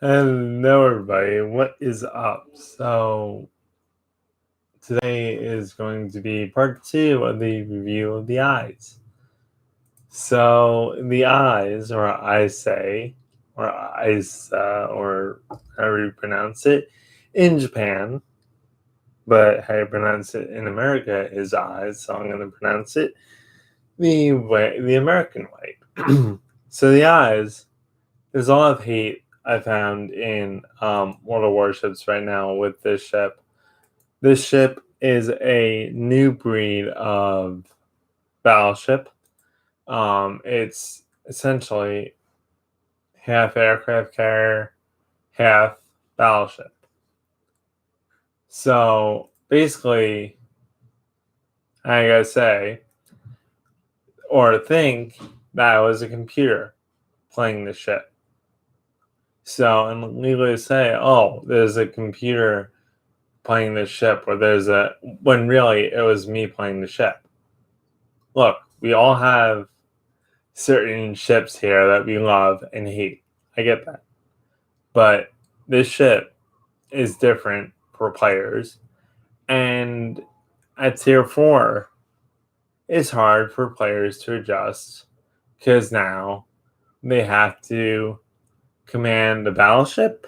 Hello, everybody. What is up? So, today is going to be part 2 of the review of the ISE. So, the ISE, or ISE, or ISE, or however you pronounce it, in Japan, but how you pronounce it in America is ISE, so I'm going to pronounce it the American way. So, the ISE, there's a lot of hate I found in World of Warships right now with this ship. This ship is a new breed of battleship. It's essentially half aircraft carrier, half battleship. So basically, I gotta say, or think that was a computer playing the ship. So, and legally say, oh, there's a computer playing the ship, or when really it was me playing the ship. Look, we all have certain ships here that we love and hate. I get that. But this ship is different for players. And at tier 4, it's hard for players to adjust because now they have to command the battleship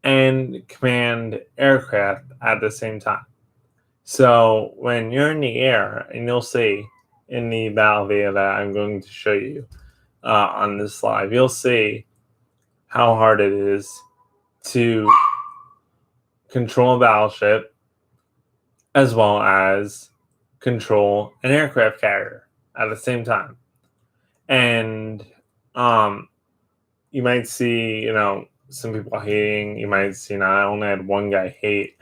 and command aircraft at the same time. So when you're in the air, and you'll see in the battle video that I'm going to show you on this slide, you'll see how hard it is to control a battleship as well as control an aircraft carrier at the same time. And you might see, some people hating. You might see, I only had one guy hate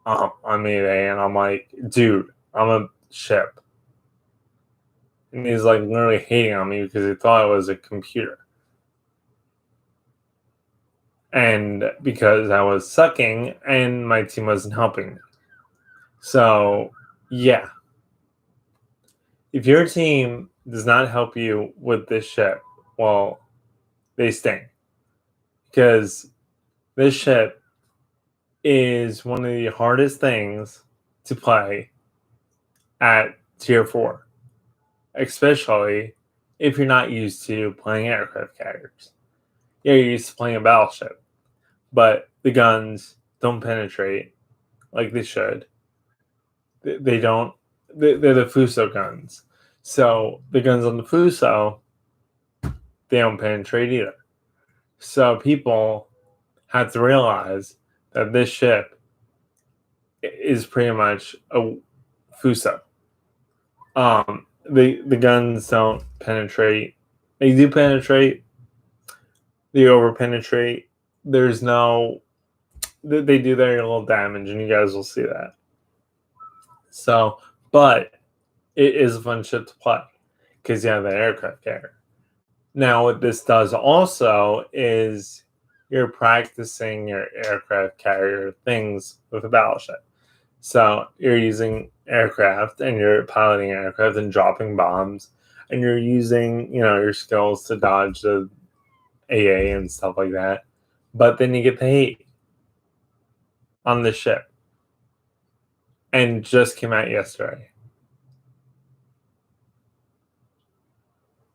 on me today, and I'm like, dude, I'm a ship. And he's like literally hating on me because he thought it was a computer. And because I was sucking and my team wasn't helping me. So, yeah. If your team does not help you with this ship, well, they stink. Because this ship is one of the hardest things to play at tier 4. Especially if you're not used to playing aircraft carriers. Yeah, you're used to playing a battleship. But the guns don't penetrate like they should. They don't. They're the Fuso guns. So the guns on the Fuso, they don't penetrate either. So people have to realize that this ship is pretty much a Fuso. The guns don't penetrate. They do penetrate. They over penetrate. There's no. They do their little damage, and you guys will see that. So, but it is a fun ship to play because you have that aircraft carrier. Now, what this does also is you're practicing your aircraft carrier things with a battleship. So you're using aircraft and you're piloting aircraft and dropping bombs, and you're using, your skills to dodge the AA and stuff like that. But then you get the hate on the ship. And just came out yesterday.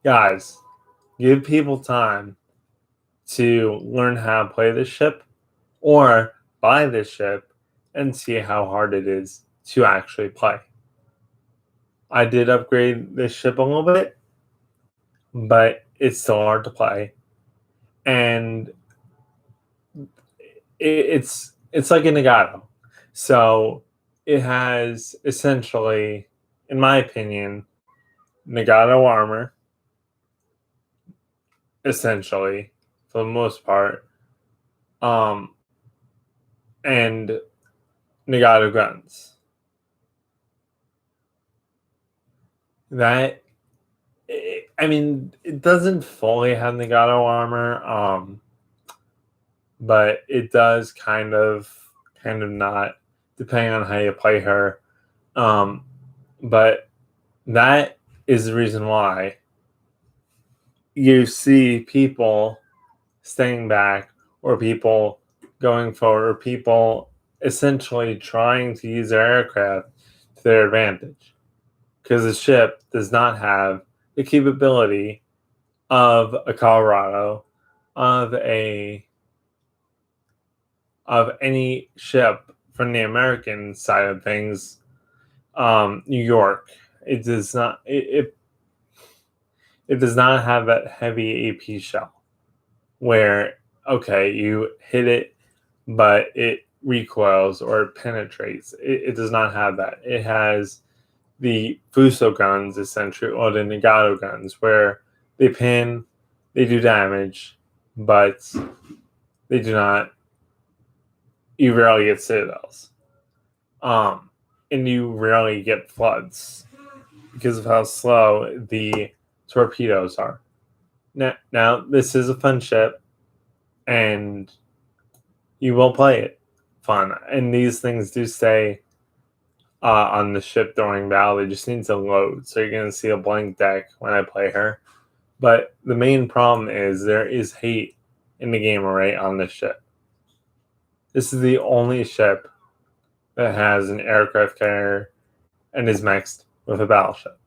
Guys, give people time to learn how to play this ship or buy this ship and see how hard it is to actually play. I did upgrade this ship a little bit, but it's still hard to play. And it's like a Nagato. So it has essentially, in my opinion, Nagato armor, essentially, for the most part, and Nagato guns. That, it doesn't fully have Nagato armor, but it does kind of not, depending on how you play her. But that is the reason why you see people staying back or people going forward, or people essentially trying to use their aircraft to their advantage. Because the ship does not have the capability of a Colorado, of any ship from the American side of things, New York. It does not. It does not have that heavy AP shell where, okay, you hit it, but it recoils or it penetrates. It does not have that. It has the Fuso guns, essentially, or the Nagato guns, where they pin, they do damage, but they do not. You rarely get citadels, and you rarely get floods because of how slow the torpedoes are. Now this is a fun ship, and you will play it fun. And these things do stay on the ship during battle. They just need to load, so you're going to see a blank deck when I play her. But the main problem is there is hate in the game array on this ship. This is the only ship that has an aircraft carrier and is mixed with a battleship.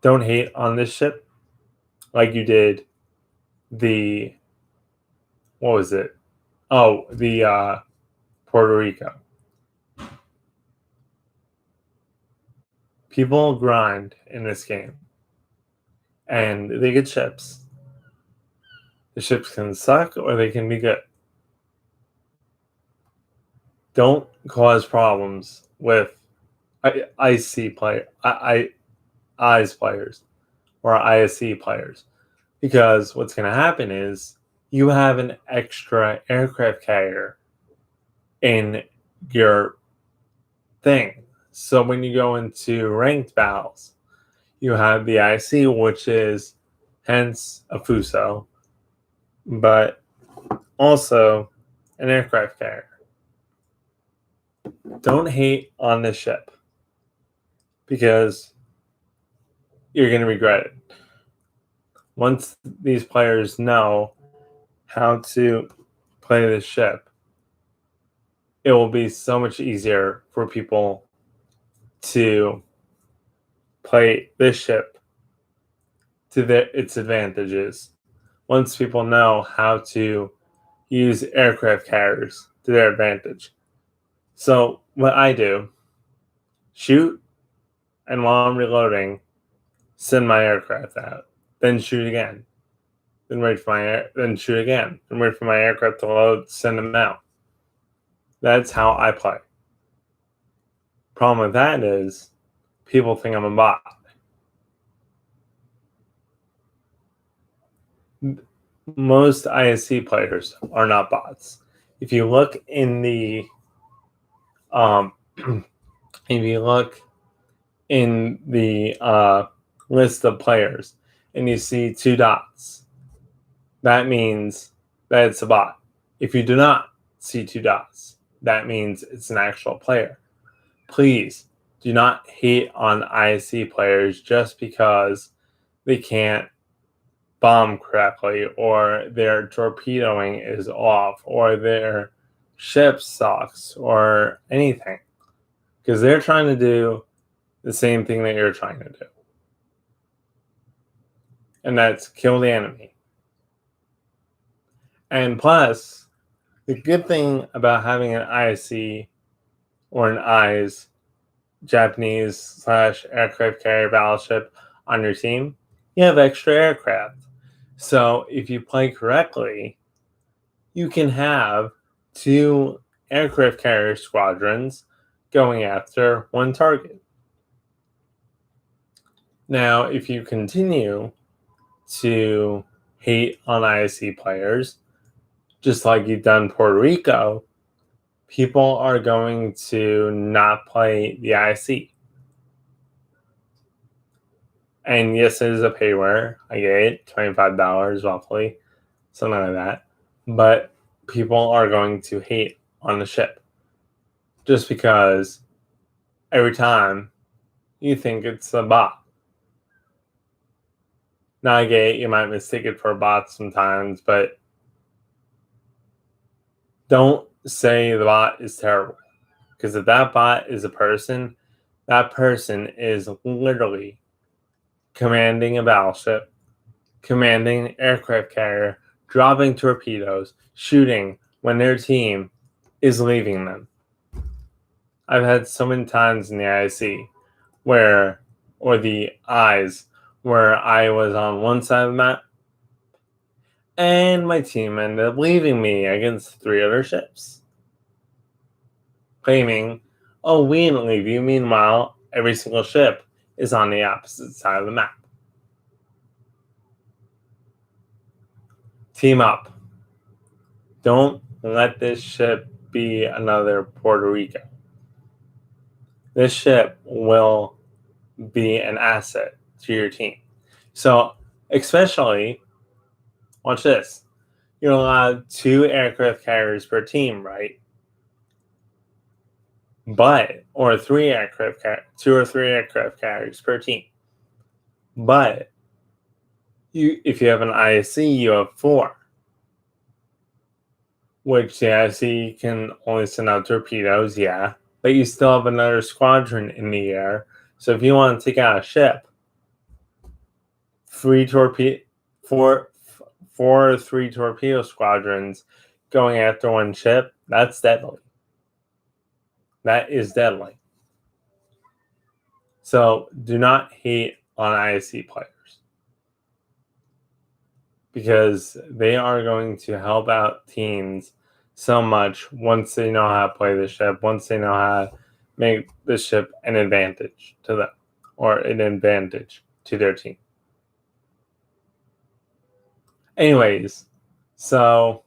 Don't hate on this ship like you did the, what was it? Oh, the Puerto Rico. People grind in this game, and they get ships. The ships can suck or they can be good. Don't cause problems with ISE players or ISE players, because what's going to happen is you have an extra aircraft carrier in your thing. So when you go into ranked battles, you have the IC, which is hence a Fuso, but also an aircraft carrier. Don't hate on this ship, because you're going to regret it. Once these players know how to play this ship, it will be so much easier for people to play this ship to its advantages. Once people know how to use aircraft carriers to their advantage. So what I do, shoot, and while I'm reloading, send my aircraft out, then shoot again, then wait for then shoot again, then wait for my aircraft to load, send them out. That's how I play. Problem with that is people think I'm a bot. Most ISC players are not bots. If you look in the list of players and you see 2 dots, that means that it's a bot. If you do not see 2 dots, that means it's an actual player. Please do not hate on ISC players just because they can't bomb correctly, or their torpedoing is off, or their ship sucks, or anything. Because they're trying to do the same thing that you're trying to do. And that's kill the enemy. And plus, the good thing about having an ISC or an ISE Japanese / aircraft carrier battleship on your team, you have extra aircraft. So if you play correctly, you can have 2 aircraft carrier squadrons going after 1 target. Now, if you continue to hate on ISC players, just like you've done Puerto Rico, people are going to not play the ISC. And yes, it is a payware. I get it, $25 roughly, something like that. But people are going to hate on the ship just because every time you think it's a bot. Now I get it, you might mistake it for a bot sometimes, but don't say the bot is terrible. Because if that bot is a person, that person is literally commanding a battleship, commanding an aircraft carrier, dropping torpedoes, shooting when their team is leaving them. I've had so many times in the IC or the ISE, where I was on one side of the map and my team ended up leaving me against 3 other ships, claiming, oh, we didn't leave you. Meanwhile, every single ship is on the opposite side of the map. Team up. Don't let this ship be another Puerto Rico. This ship will be an asset to your team. So, especially, watch this. You're allowed 2 aircraft carriers per team, right? Or 2 or 3 aircraft carriers per team. But if you have an ISC, you have 4. Which the ISC can only send out torpedoes, yeah. But you still have another squadron in the air. So if you want to take out a ship, 4 or 3 torpedo squadrons going after one ship, that's deadly. That is deadly. So do not hate on ISC players, because they are going to help out teams so much once they know how to play the ship, once they know how to make the ship an advantage to them or an advantage to their team. Anyways, so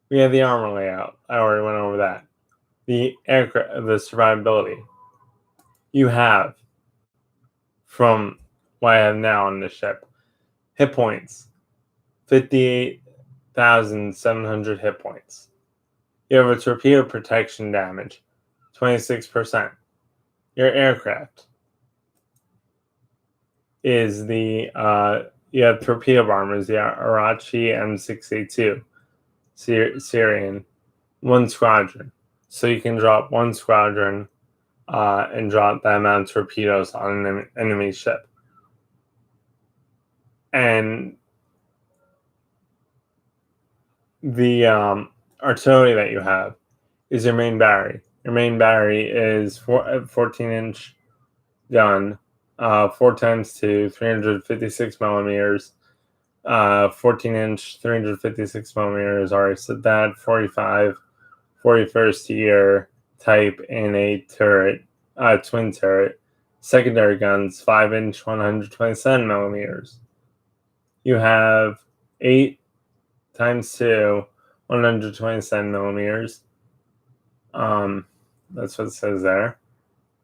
we have the armor layout. I already went over that. The aircraft, the survivability. You have, from what I have now on the ship, hit points, 58,700 hit points. You have a torpedo protection damage, 26%. Your aircraft is you have torpedo bombers, the Arachi M6A2 Syrian, 1 squadron. So you can drop 1 squadron and drop that amount of torpedoes on an enemy ship. And the artillery that you have is your main battery. Your main battery is 14-inch gun, 4 times 2, 356 millimeters, 14-inch, 356 millimeters. Already said that. 45, 41st year type in a turret, twin turret. Secondary guns, 5-inch, 127 millimeters. You have 8 times 2, 127 millimeters. That's what it says there.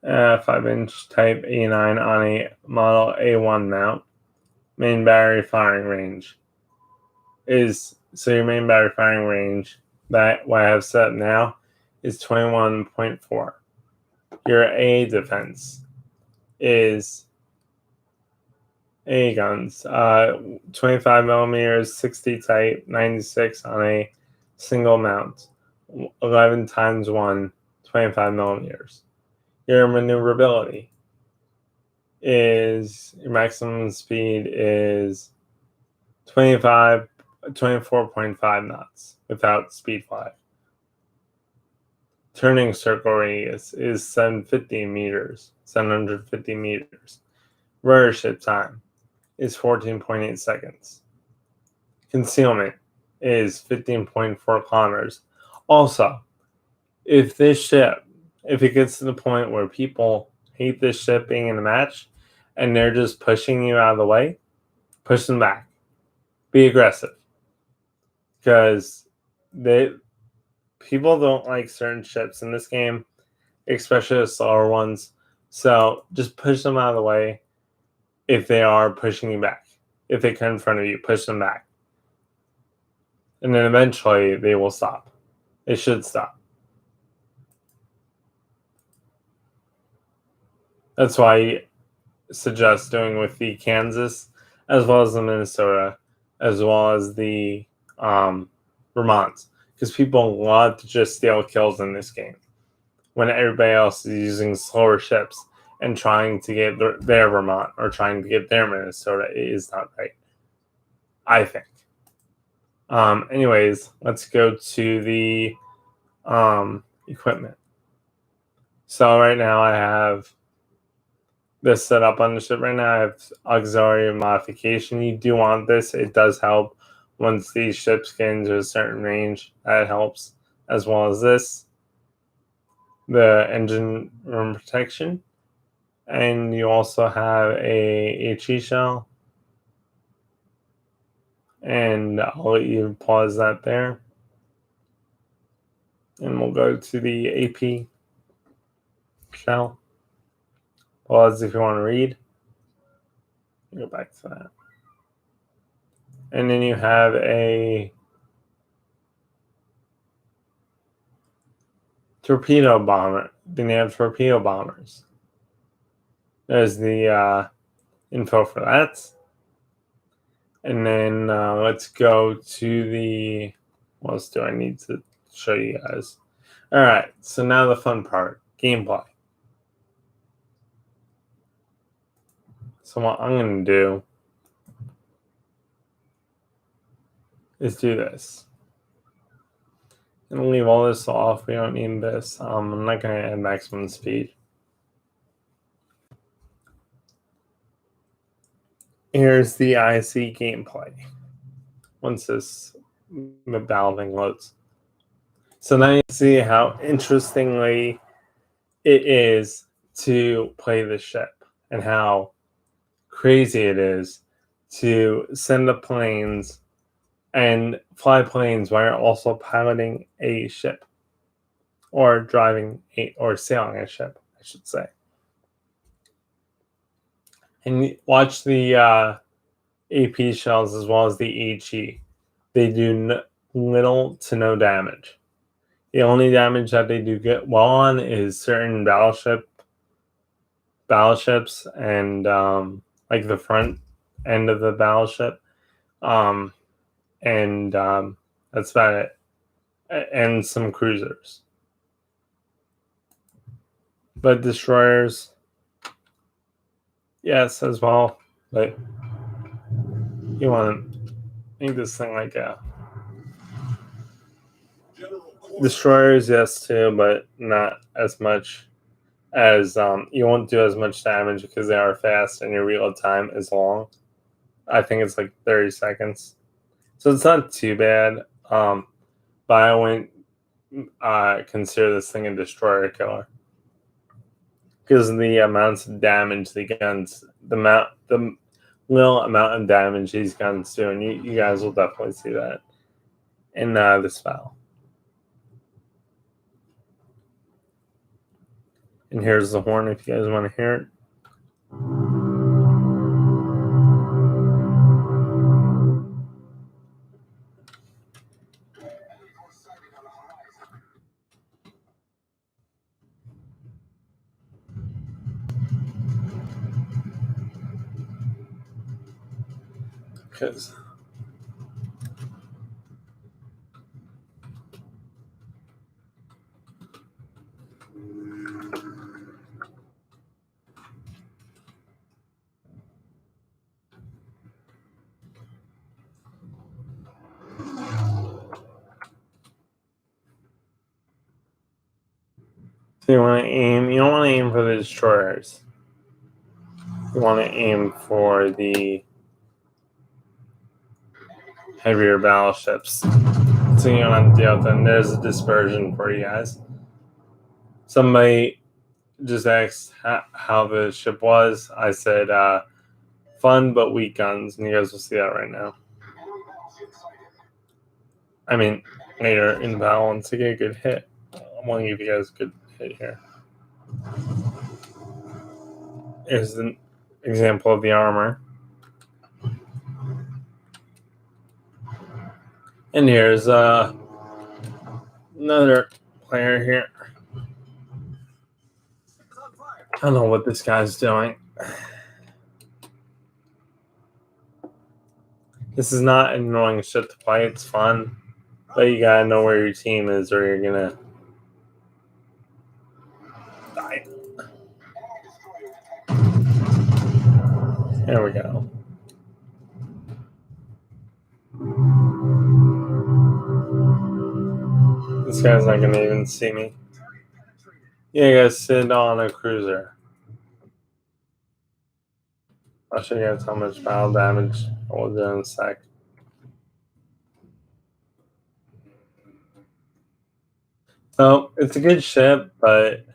5-inch type A9 on a model A1 mount. Main battery firing range your main battery firing range, that what I have set now, is 21.4. Your A defense is A guns, 25 millimeters, 60 type, 96 on a single mount, 11 times 1, 25 millimeters. Your maneuverability is, your maximum speed is 24.5 knots without speed flag. Turning circle radius is 750 meters. Rudder ship time is 14.8 seconds. Concealment is 15.4 kilometers. Also, if it gets to the point where people hate this ship being in a match and they're just pushing you out of the way, push them back. Be aggressive. Because people don't like certain ships in this game, especially the slower ones. So just push them out of the way if they are pushing you back. If they come in front of you, push them back. And then eventually they will stop. They should stop. That's why I suggest doing with the Kansas as well as the Minnesota, as well as the Vermonts, because people love to just steal kills in this game when everybody else is using slower ships and trying to get their Vermont or trying to get their Minnesota. It is not right, I think. Anyways, let's go to the equipment. So right now I have this set up on the ship. Right now I have auxiliary modification. You do want this. It does help once these ships get into a certain range. That helps, as well as this, the engine room protection. And you also have a HE shell. And I'll let you pause that there. And we'll go to the AP shell. Pause if you want to read. Go back to that. And then you have a torpedo bomber. Then you have torpedo bombers. There's the info for that. And then let's go to the, what else do I need to show you guys? All right, so now the fun part, gameplay. So what I'm going to do is do this. I'm going to leave all this off. We don't need this. I'm not going to add maximum speed. Here's the ISE gameplay once this battle thing loads. So now you see how interestingly it is to play the ship and how crazy it is to send the planes and fly planes while you're also piloting a ship or driving or sailing a ship, I should say. And watch the AP shells as well as the HE. They do little to no damage. The only damage that they do get well on is certain battleships and like the front end of the battleship. And that's about it. And some cruisers. But destroyers, yes, as well. But you want to make this thing like a destroyers, yes, too, but not as much as you won't do as much damage because they are fast and your reload time is long. I think it's like 30 seconds. So it's not too bad. But I wouldn't consider this thing a destroyer killer. Because of the amounts of damage the guns, the little amount of damage these guns do, and you guys will definitely see that in this file. And here's the horn if you guys want to hear it. Because so you want to aim. You don't want to aim for the destroyers. You want to aim for the heavier battleships. So you don't have to deal with them. There's a dispersion for you guys. Somebody just asked how the ship was. I said fun but weak guns, and you guys will see that right now. I mean, later in the battle, once they get a good hit. I'm going to give you guys a good hit here. Here's an example of the armor. And here's another player here. I don't know what this guy's doing. This is not an annoying shit to play. It's fun, but you gotta know where your team is, or you're gonna die. There we go. This guy's not gonna even see me. Yeah, you guys sit on a cruiser. I'll show you guys how much battle damage I will do in a sec. So it's a good ship, but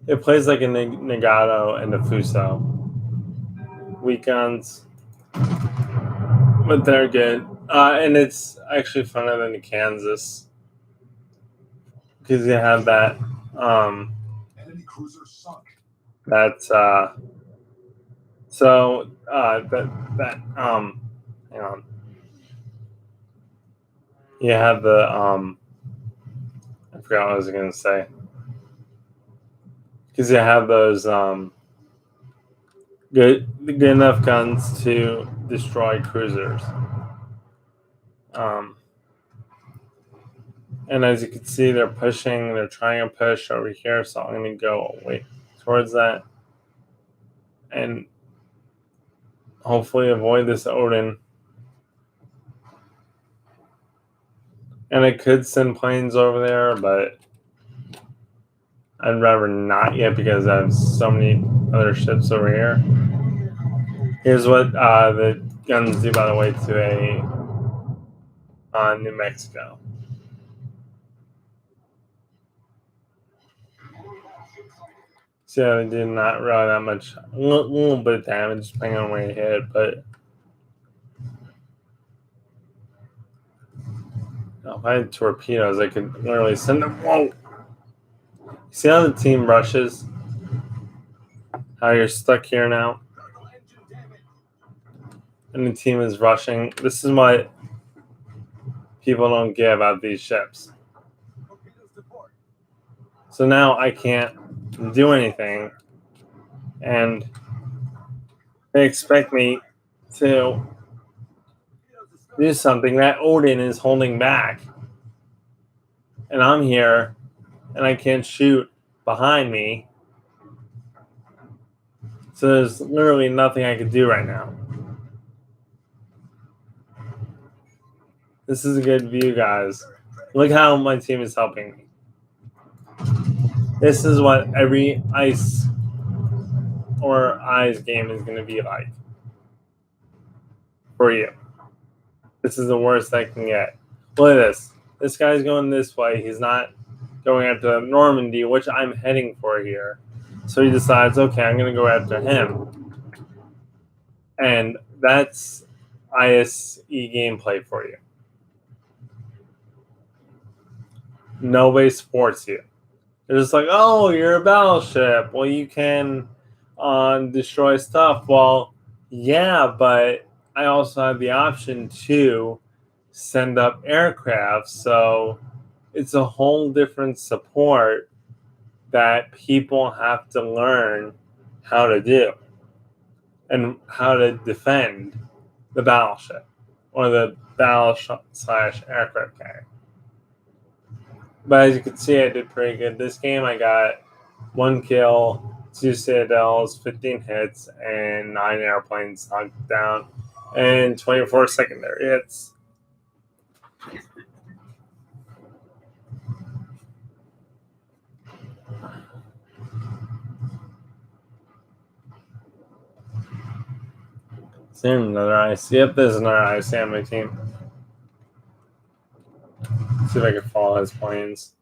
it plays like a Nagato and a Fuso. Weak guns, but they're good. And it's actually funner than the Kansas because you have that. That's so that hang on. You have the I forgot what I was gonna say. Because you have those good enough guns to destroy cruisers. And as you can see, they're pushing. They're trying to push over here. So I'm going to go towards that and hopefully avoid this Odin. And I could send planes over there, but I'd rather not yet because I have so many other ships over here. Here's what the guns do, by the way, to a New Mexico. So they did not really that much, a little bit of damage depending on where you hit, but if I had torpedoes, I could literally send them. Whoa! See how the team rushes? How you're stuck here now? And the team is rushing. This is what people don't get about these ships. So now I can't do anything. And they expect me to do something that Odin is holding back. And I'm here and I can't shoot behind me. So there's literally nothing I could do right now. This is a good view, guys. Look how my team is helping me. This is what every ISE or ISE game is going to be like for you. This is the worst I can get. Look at this. This guy's going this way. He's not going after Normandy, which I'm heading for here. So he decides, okay, I'm going to go after him. And that's ISE gameplay for you. Nobody supports you. They're just like, oh, you're a battleship. Well, you can destroy stuff. Well, yeah, but I also have the option to send up aircraft. So it's a whole different support that people have to learn how to do and how to defend the battleship or the battleship/aircraft carrier. But as you can see, I did pretty good this game. I got 1 kill, 2 citadels, 15 hits, and 9 airplanes knocked down, and 24 secondary hits. Is there another IC? Yep, there's another IC on my team. Let's see if I can follow his planes.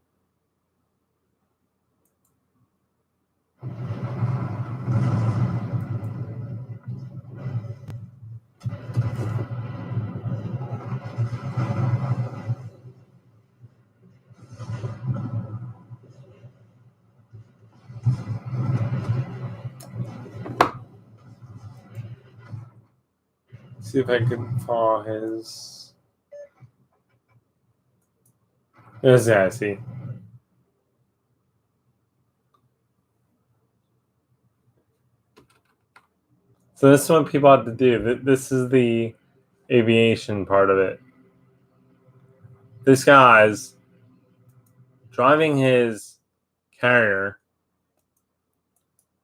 See if I can follow his. There's the IC. So this is what people have to do. This is the aviation part of it. This guy's driving his carrier,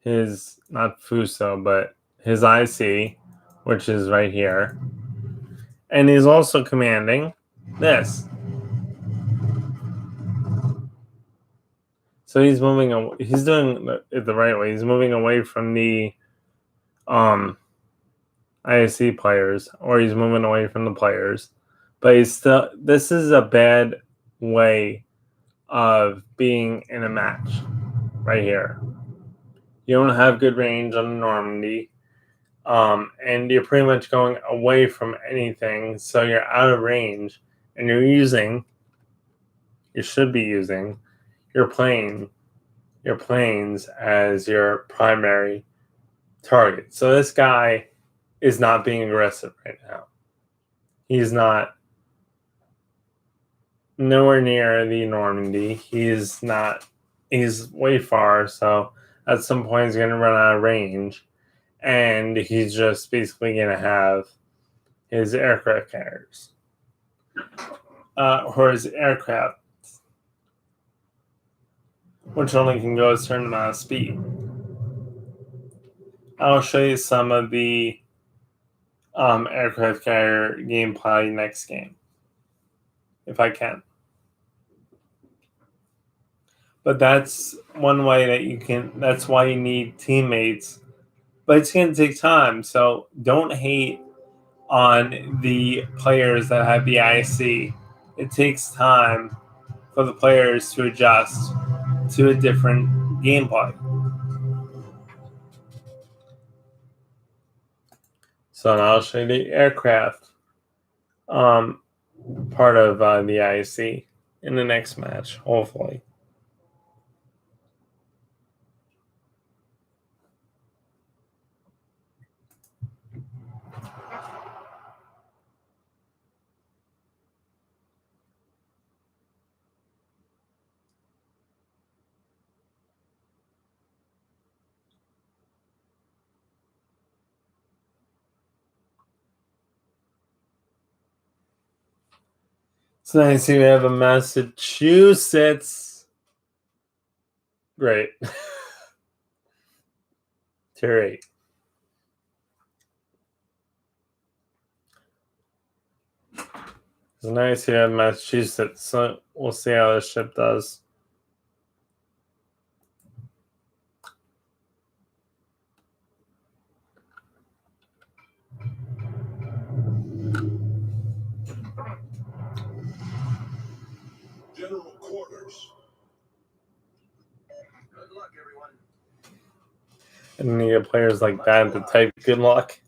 his, not Fuso, but his IC, which is right here. And he's also commanding this. So he's moving, he's doing it the right way. He's moving away from the ISE players, or he's moving away from the players. But he's still, this is a bad way of being in a match right here. You don't have good range on Normandy, and you're pretty much going away from anything, so you're out of range, and you should be using your planes as your primary target. So this guy is not being aggressive right now. He's not nowhere near the Normandy. He's way far, so at some point he's going to run out of range, and he's just basically going to have his aircraft carriers or his aircraft, which only can go a certain amount of speed. I'll show you some of the aircraft carrier gameplay next game, if I can. But that's one way that you can, that's why you need teammates. But it's going to take time, so don't hate on the players that have the IC. It takes time for the players to adjust to a different gameplay. So now I'll show you the aircraft part of the IC in the next match, hopefully. So now you see we have a Massachusetts. Great. Tier 8. It's nice here in Massachusetts, so we'll see how this ship does. General quarters. Good luck, everyone. And then you get players like that to type good luck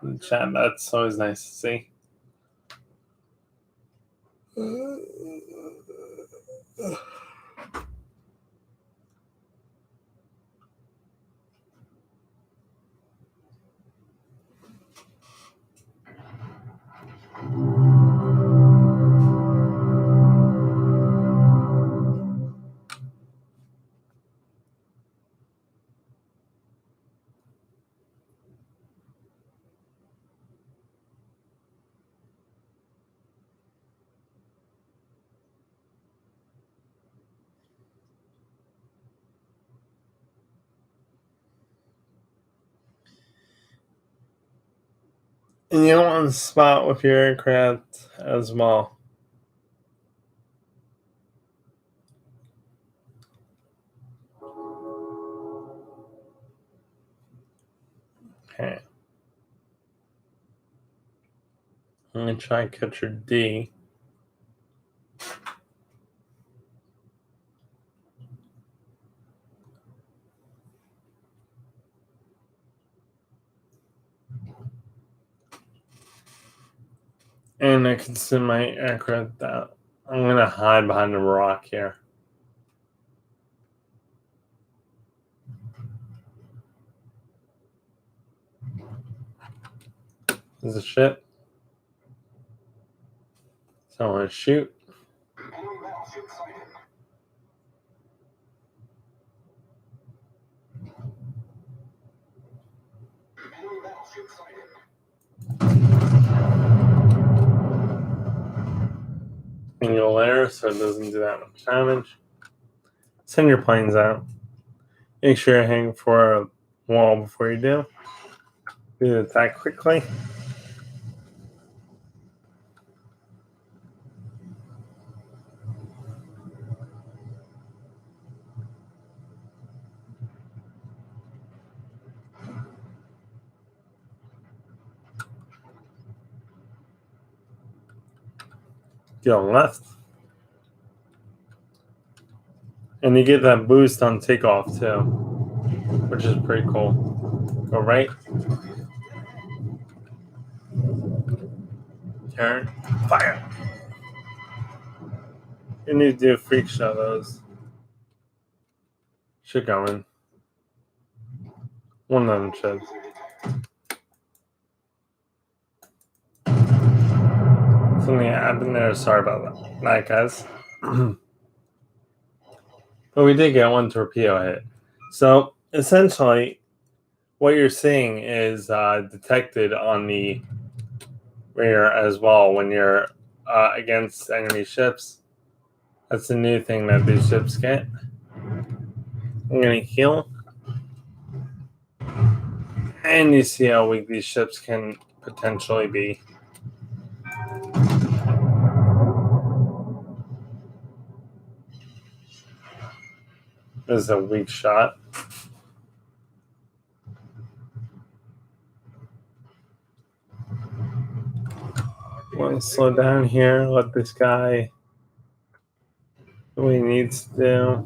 in the chat. That's always nice to see. And you don't want to spot with your aircraft as well. Okay. I'm going to try catcher D. And I can send my aircraft out. I'm going to hide behind the rock here. There's a ship. So I'm going to shoot. Enemy battleship sighted. Enemy battleship sighted. Angle there so it doesn't do that much damage. Send your planes out. Make sure you're hitting for a wall before you do. Do the attack quickly. Go left. And you get that boost on takeoff too, which is pretty cool. Go right. Turn. Fire. You need to do a freak show those. Should go in. One of them should. Something happened there. Sorry about that, guys. But we did get one torpedo hit. So essentially, what you're seeing is detected on the radar as well when you're against enemy ships. That's a new thing that these ships get. I'm going to heal. And you see how weak these ships can potentially be. This is a weak shot. Want to slow down here, let this guy do what he needs to do.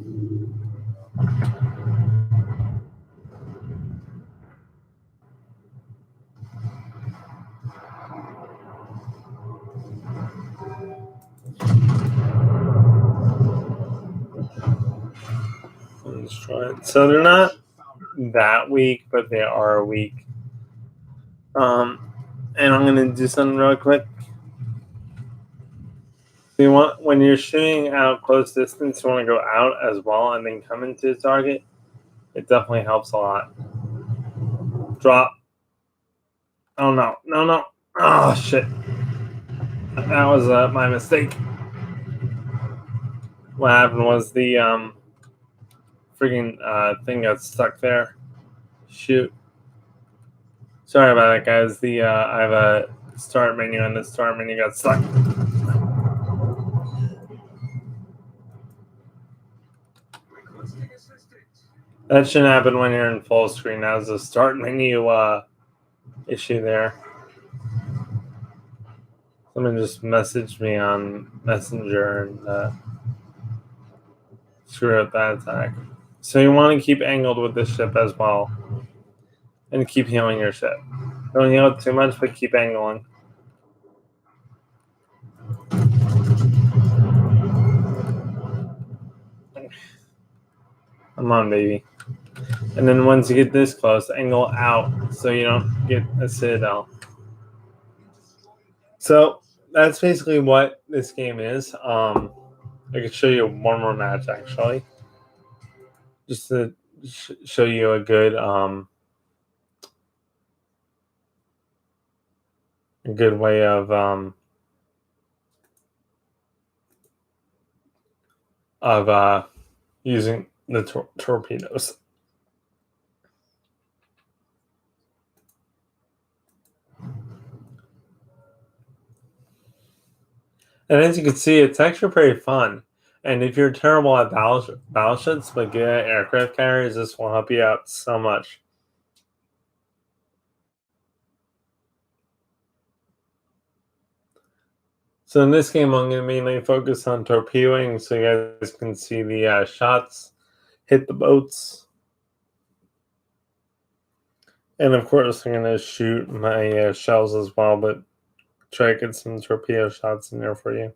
Destroy it. So they're not that weak, but they are weak. And I'm going to do something real quick. So you want, when you're shooting out close distance, you want to go out as well and then come into the target. It definitely helps a lot. Drop. Oh no, no, no. Oh shit. That was my mistake. What happened was the freaking thing got stuck there. Shoot. Sorry about that, guys. The I have a start menu, and the start menu got stuck. That shouldn't happen when you're in full screen. That was a start menu issue there. Someone just messaged me on Messenger and screw up that attack. So you want to keep angled with this ship as well. And keep healing your ship. Don't heal it too much, but keep angling. Come on, baby. And then once you get this close, angle out so you don't get a citadel. So that's basically what this game is. I could show you one more match actually, just to show you a good way of using the torpedoes. And as you can see, it's actually pretty fun. And if you're terrible at battleships but good at aircraft carriers, this will help you out so much. So in this game, I'm going to mainly focus on torpedoing so you guys can see the shots hit the boats. And of course, I'm going to shoot my shells as well, but try to get some torpedo shots in there for you.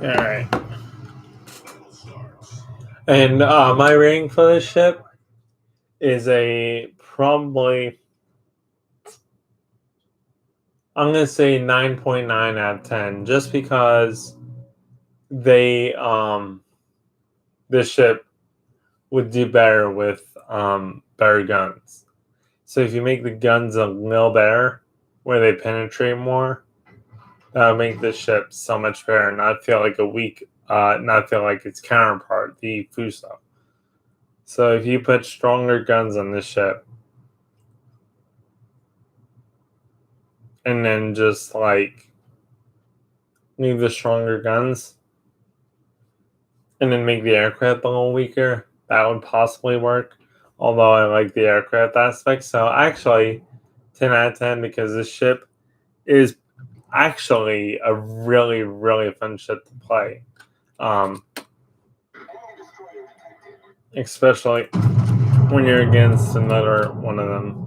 All right. And my rating for this ship is a probably I'm gonna say 9.9 out of 10, just because they this ship would do better with better guns. So if you make the guns a little better, where they penetrate more, that would make this ship so much better. Not feel like not feel like its counterpart, the Fuso. So if you put stronger guns on this ship, and then just like leave the stronger guns, and then make the aircraft a little weaker, that would possibly work. Although I like the aircraft aspect. So actually, 10 out of 10, because this ship is actually a really, really fun ship to play. Especially when you're against another one of them.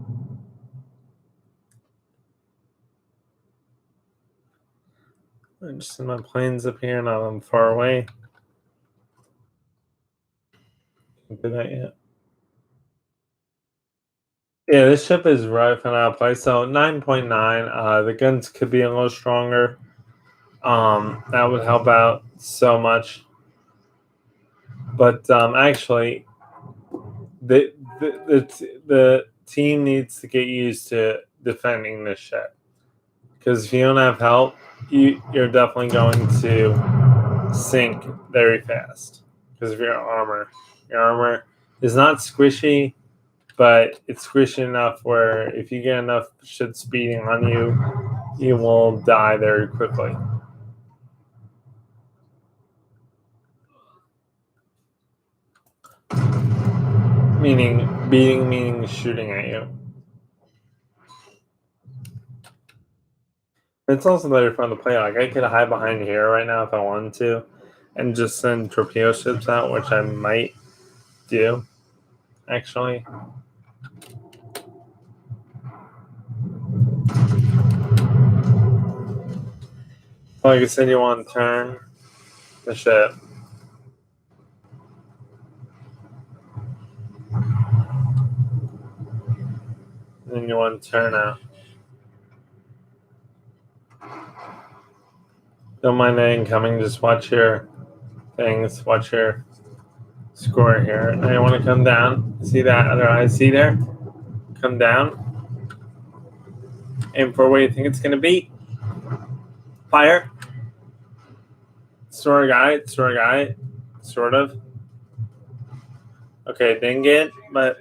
I just see my planes up here, now I'm far away. Can't do that yet. Yeah, this ship is right for now play. So 9.9. The guns could be a little stronger. That would help out so much. But actually, the team needs to get used to defending this ship, because if you don't have help, you're definitely going to sink very fast because of your armor. Your armor is not squishy, but it's squishy enough where if you get enough shit speeding on you, you will die very quickly. Meaning shooting at you. It's also very fun to play. Like, I could hide behind here right now if I wanted to, and just send torpedo ships out, which I might do, actually. Like I said, you want to turn the ship. And then you want to turn out. Don't mind the incoming, just watch your things, watch your score here. Now you want to come down. See that other IC there? Come down. Aim for where you think it's going to be. Fire. Sort of. Okay, didn't get, but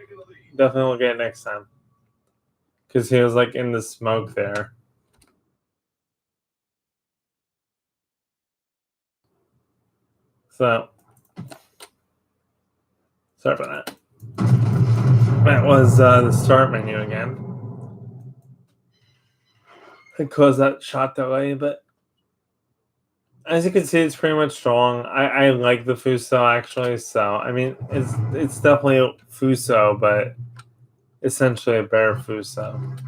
definitely will get it next time. Because he was like in the smoke there. So, sorry for that. That was the start menu again. It caused that shot delay, but as you can see, it's pretty much strong. I like the Fuso actually. So I mean, it's definitely a Fuso, but essentially a bear Fuso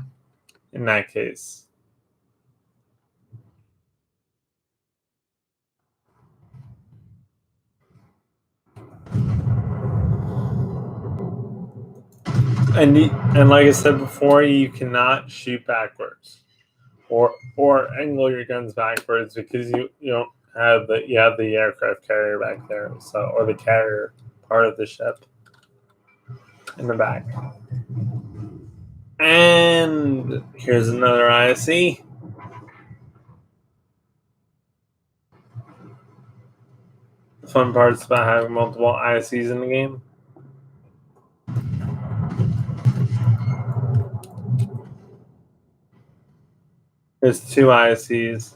in that case. And like I said before, you cannot shoot backwards or angle your guns backwards, because you don't have the aircraft carrier back there, so, or the carrier part of the ship in the back. And here's another ISE. The fun part's about having multiple ISEs in the game. There's 2 ISEs.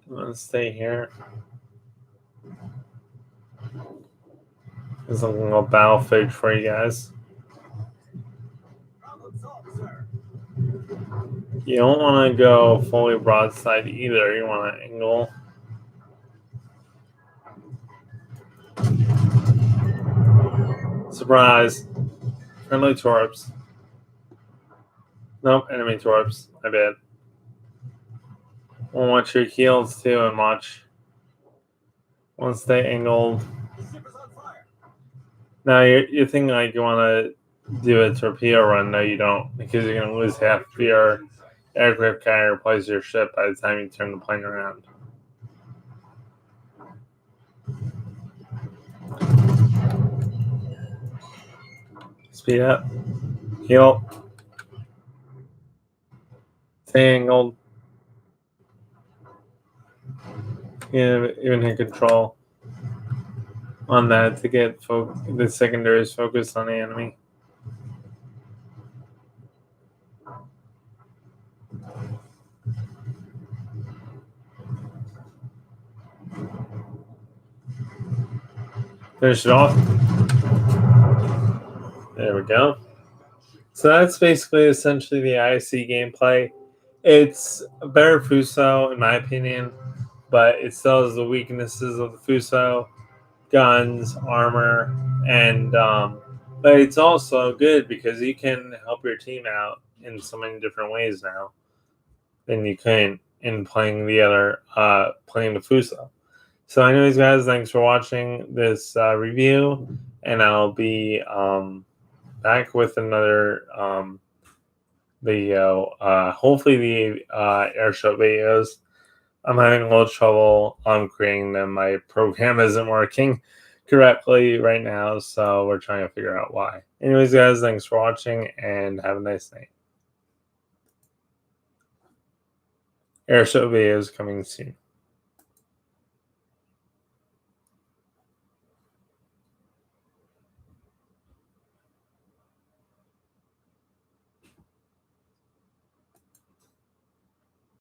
I'm gonna stay here. There's a little battle fig for you guys. You don't want to go fully broadside either. You want to angle. Surprise. Friendly torps. Nope, enemy torps. My bad. We'll watch your heels too, and watch. Once they angled. Now you're thinking like you want to do a torpedo run. No, you don't, because you're going to lose half of your aircraft carrier, replace your ship by the time you turn the plane around. Speed up. Heel. Stay angled. Even hit control on that to get the secondaries focused on the enemy. Finish it off. There we go. So that's basically essentially the ISE gameplay. It's a better Fuso, in my opinion, but it still has the weaknesses of the Fuso, guns, armor, and but it's also good because you can help your team out in so many different ways now than you can in playing playing the Fuso. So anyways, guys, thanks for watching this review, and I'll be back with another video. Hopefully the airshow videos. I'm having a little trouble creating them. My program isn't working correctly right now, so we're trying to figure out why. Anyways, guys, thanks for watching, and have a nice night. Airshow videos coming soon.